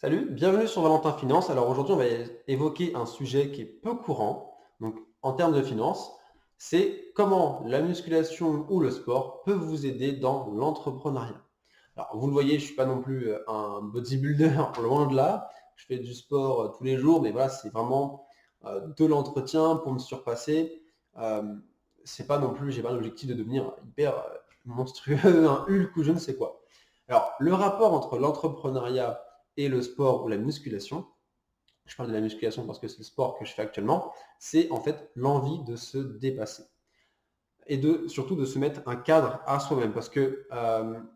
Salut, bienvenue sur Valentin Finance. Alors aujourd'hui, on va évoquer un sujet qui est peu courant. Donc en termes de finance, c'est comment la musculation ou le sport peut vous aider dans l'entrepreneuriat. Alors vous le voyez, je suis pas non plus un bodybuilder, loin de là. Je fais du sport tous les jours, mais voilà, c'est vraiment de l'entretien pour me surpasser. Euh, c'est pas non plus, j'ai pas l'objectif de devenir hyper monstrueux, un Hulk ou je ne sais quoi. Alors le rapport entre l'entrepreneuriat et le sport ou la musculation, je parle de la musculation parce que c'est le sport que je fais actuellement, c'est en fait l'envie de se dépasser et surtout de se mettre un cadre à soi-même parce que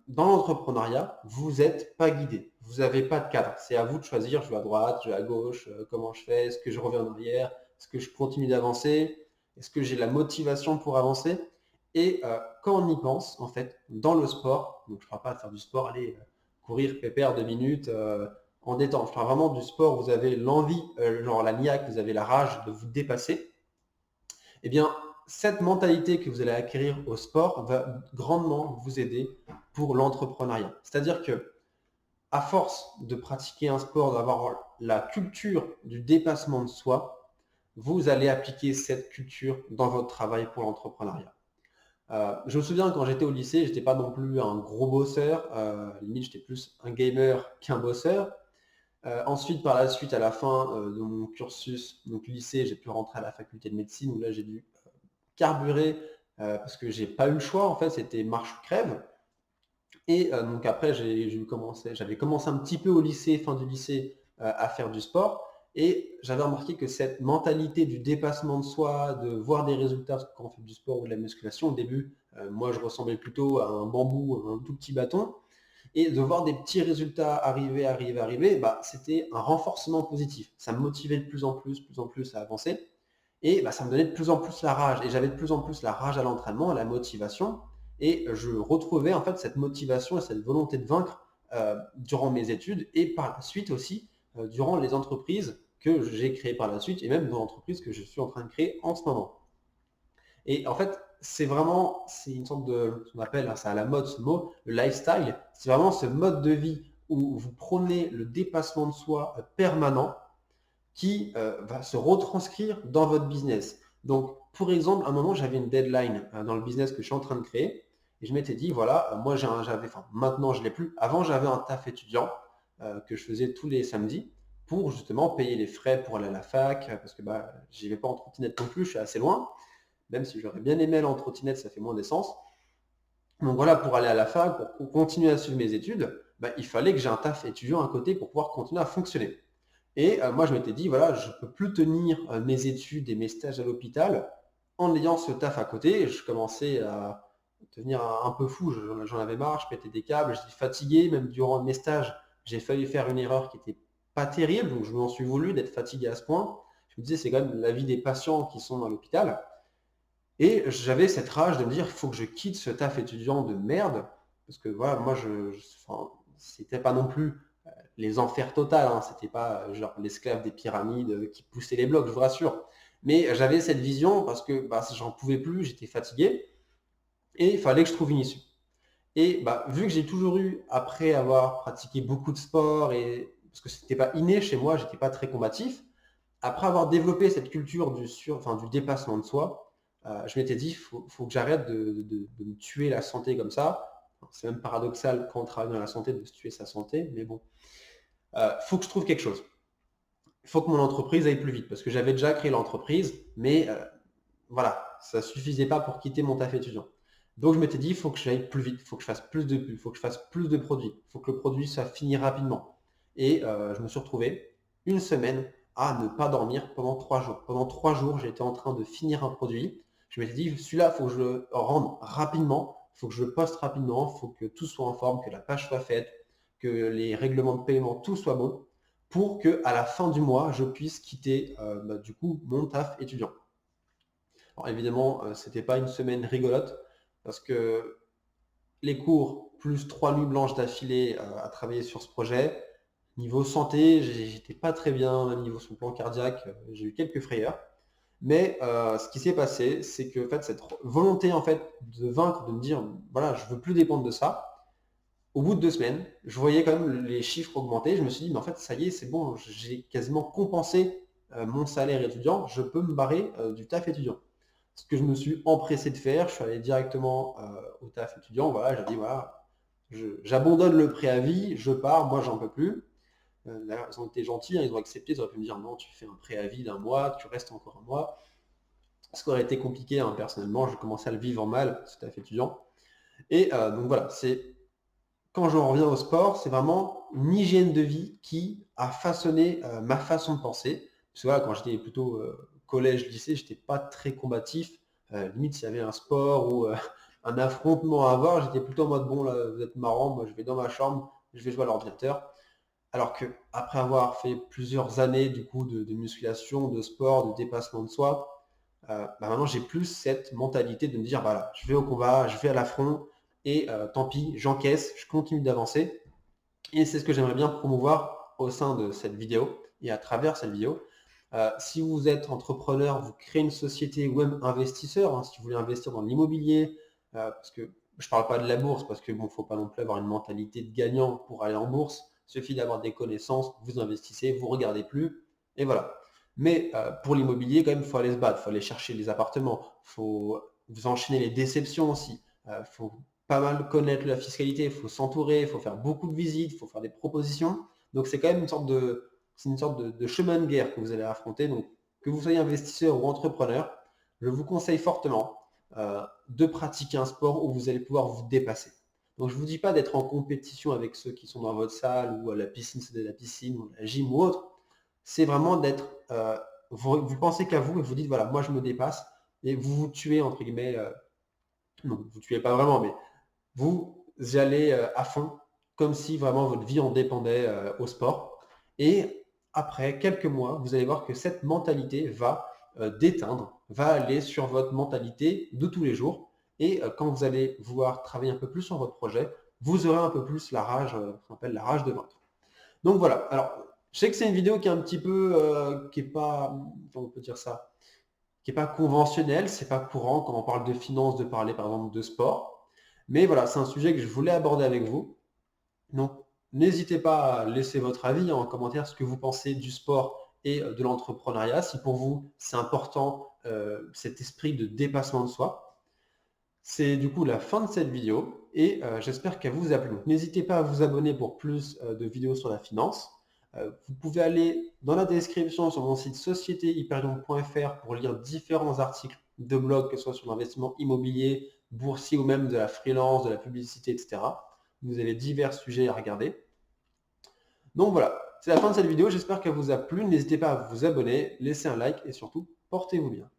dans l'entrepreneuriat, vous n'êtes pas guidé, vous n'avez pas de cadre. C'est à vous de choisir, je vais à droite, je vais à gauche, comment je fais, est-ce que je reviens en arrière, est-ce que je continue d'avancer, est-ce que j'ai la motivation pour avancer. Et quand on y pense, en fait, dans le sport, donc je ne parle pas de faire du sport, aller courir pépère 2 minutes en détente. Je parle vraiment du sport, où vous avez l'envie, genre la niaque, vous avez la rage de vous dépasser. Eh bien, cette mentalité que vous allez acquérir au sport va grandement vous aider pour l'entrepreneuriat. C'est-à-dire que, à force de pratiquer un sport, d'avoir la culture du dépassement de soi, vous allez appliquer cette culture dans votre travail pour l'entrepreneuriat. Je me souviens quand j'étais au lycée, j'étais pas non plus un gros bosseur, limite j'étais plus un gamer qu'un bosseur. Ensuite, par la suite, à la fin de mon cursus, donc lycée, j'ai pu rentrer à la faculté de médecine où là j'ai dû carburé parce que j'ai pas eu le choix en fait, c'était marche ou crève. Et donc après j'avais commencé un petit peu au lycée, fin du lycée, à faire du sport. Et j'avais remarqué que cette mentalité du dépassement de soi, de voir des résultats, parce que quand on fait du sport ou de la musculation, au début, moi je ressemblais plutôt à un bambou, un tout petit bâton, et de voir des petits résultats arriver, bah, c'était un renforcement positif. Ça me motivait de plus en plus à avancer. Et bah, ça me donnait de plus en plus la rage. Et j'avais de plus en plus la rage à l'entraînement, à la motivation. Et je retrouvais en fait cette motivation et cette volonté de vaincre durant mes études et par la suite aussi durant les entreprises que j'ai créées par la suite et même dans l'entreprise que je suis en train de créer en ce moment. Et en fait, c'est une sorte de, ce qu'on appelle, hein, c'est à la mode ce mot, le lifestyle. C'est vraiment ce mode de vie où vous prenez le dépassement de soi permanent qui va se retranscrire dans votre business. Donc, pour exemple, à un moment, j'avais une deadline dans le business que je suis en train de créer et je m'étais dit, voilà, moi j'avais, enfin maintenant je ne l'ai plus, avant j'avais un taf étudiant que je faisais tous les samedis pour justement payer les frais pour aller à la fac, parce que bah, j'y vais pas en trottinette non plus, je suis assez loin, même si j'aurais bien aimé aller en trottinette, ça fait moins d'essence. Donc voilà, pour aller à la fac, pour continuer à suivre mes études, bah, il fallait que j'ai un taf étudiant à côté pour pouvoir continuer à fonctionner. Et moi, je m'étais dit, voilà, je ne peux plus tenir mes études et mes stages à l'hôpital en ayant ce taf à côté. Et je commençais à devenir un peu fou, j'en avais marre, je pétais des câbles, j'étais fatigué, même durant mes stages, j'ai failli faire une erreur qui n'était pas terrible, donc je m'en suis voulu d'être fatigué à ce point. Je me disais, c'est quand même la vie des patients qui sont à l'hôpital. Et j'avais cette rage de me dire, il faut que je quitte ce taf étudiant de merde, parce que voilà, moi, enfin, c'était pas non plus les enfers totaux, hein, c'était pas genre l'esclave des pyramides qui poussait les blocs, je vous rassure. Mais j'avais cette vision parce que bah, j'en pouvais plus, j'étais fatigué, et il fallait que je trouve une issue. Et bah, vu que j'ai toujours eu, après avoir pratiqué beaucoup de sport, et parce que c'était pas inné chez moi, j'étais pas très combatif, après avoir développé cette culture du dépassement de soi, je m'étais dit, faut que j'arrête de me tuer la santé comme ça. C'est même paradoxal quand on travaille dans la santé de se tuer sa santé, mais bon. Faut que je trouve quelque chose. Il faut que mon entreprise aille plus vite, parce que j'avais déjà créé l'entreprise, mais voilà, ça suffisait pas pour quitter mon taf étudiant. Donc je m'étais dit, il faut que j'aille plus vite, il faut que je fasse plus de pubs, il faut que je fasse plus de produits, il faut que le produit soit fini rapidement. Et je me suis retrouvé une semaine à ne pas dormir pendant 3 jours. Pendant 3 jours, j'étais en train de finir un produit. Je m'étais dit, celui-là, il faut que je le rende rapidement, il faut que je le poste rapidement, il faut que tout soit en forme, que la page soit faite, que les règlements de paiement, tout soit bon, pour que à la fin du mois, je puisse quitter du coup mon taf étudiant. Alors évidemment, c'était pas une semaine rigolote parce que les cours plus 3 nuits blanches d'affilée à travailler sur ce projet. Niveau santé, j'étais pas très bien, même niveau sur le plan cardiaque, j'ai eu quelques frayeurs. Mais ce qui s'est passé, c'est que en fait, cette volonté en fait de vaincre, de me dire voilà, je veux plus dépendre de ça. au bout de 2 semaines, je voyais quand même les chiffres augmenter. Je me suis dit, mais en fait, ça y est, c'est bon, j'ai quasiment compensé mon salaire étudiant, je peux me barrer du taf étudiant. Ce que je me suis empressé de faire, je suis allé directement au taf étudiant, voilà, j'ai dit, voilà, j'abandonne le préavis, je pars, moi j'en peux plus. Là, ils ont été gentils, hein, ils ont accepté, ils auraient pu me dire, non, tu fais un préavis d'un mois, tu restes encore un mois. Ce qui aurait été compliqué, hein, personnellement, je commençais à le vivre mal, ce taf étudiant. Et donc voilà, quand j'en reviens au sport, c'est vraiment une hygiène de vie qui a façonné ma façon de penser. Parce que voilà, quand j'étais plutôt collège, lycée, j'étais pas très combatif. Limite, s'il y avait un sport ou un affrontement à avoir, j'étais plutôt en mode bon, là, vous êtes marrant, moi je vais dans ma chambre, je vais jouer à l'ordinateur. Alors que après avoir fait plusieurs années du coup de musculation, de sport, de dépassement de soi, maintenant j'ai plus cette mentalité de me dire voilà, je vais au combat, je vais à l'affront et tant pis, j'encaisse, je continue d'avancer. Et c'est ce que j'aimerais bien promouvoir au sein de cette vidéo et à travers cette vidéo. Si vous êtes entrepreneur, vous créez une société ou même investisseur, hein, si vous voulez investir dans l'immobilier, parce que je ne parle pas de la bourse, parce que bon, faut pas non plus avoir une mentalité de gagnant pour aller en bourse. Il suffit d'avoir des connaissances, vous investissez, vous regardez plus, et voilà. Mais pour l'immobilier, quand même, il faut aller se battre, il faut aller chercher les appartements, il faut vous enchaîner les déceptions aussi. Il faut pas mal connaître la fiscalité, il faut s'entourer, il faut faire beaucoup de visites, il faut faire des propositions. Donc c'est quand même une sorte de chemin de guerre que vous allez affronter. Donc que vous soyez investisseur ou entrepreneur, je vous conseille fortement de pratiquer un sport où vous allez pouvoir vous dépasser. Donc je ne vous dis pas d'être en compétition avec ceux qui sont dans votre salle ou à la piscine, c'est de la piscine, ou la gym ou autre. C'est vraiment d'être, vous pensez qu'à vous et vous dites voilà, moi je me dépasse et vous vous tuez entre guillemets, non, vous ne tuez pas vraiment, mais vous y allez à fond, comme si vraiment votre vie en dépendait au sport. Et après quelques mois, vous allez voir que cette mentalité va déteindre, va aller sur votre mentalité de tous les jours. Et quand vous allez vouloir travailler un peu plus sur votre projet, vous aurez un peu plus la rage, ce qu'on appelle la rage de vaincre. Donc voilà. Alors, je sais que c'est une vidéo qui est un petit peu, qui est pas, comment on peut dire ça, qui n'est pas conventionnelle, c'est pas courant quand on parle de finance de parler par exemple de sport. Mais voilà, c'est un sujet que je voulais aborder avec vous. Donc, n'hésitez pas à laisser votre avis en commentaire ce que vous pensez du sport et de l'entrepreneuriat, si pour vous c'est important cet esprit de dépassement de soi. C'est du coup la fin de cette vidéo et j'espère qu'elle vous a plu. Donc, n'hésitez pas à vous abonner pour plus de vidéos sur la finance. Vous pouvez aller dans la description sur mon site sociétéhyperion.fr pour lire différents articles de blog, que ce soit sur l'investissement immobilier, boursier ou même de la freelance, de la publicité, etc. Vous avez divers sujets à regarder. Donc voilà, c'est la fin de cette vidéo. J'espère qu'elle vous a plu. N'hésitez pas à vous abonner, laisser un like et surtout, portez-vous bien.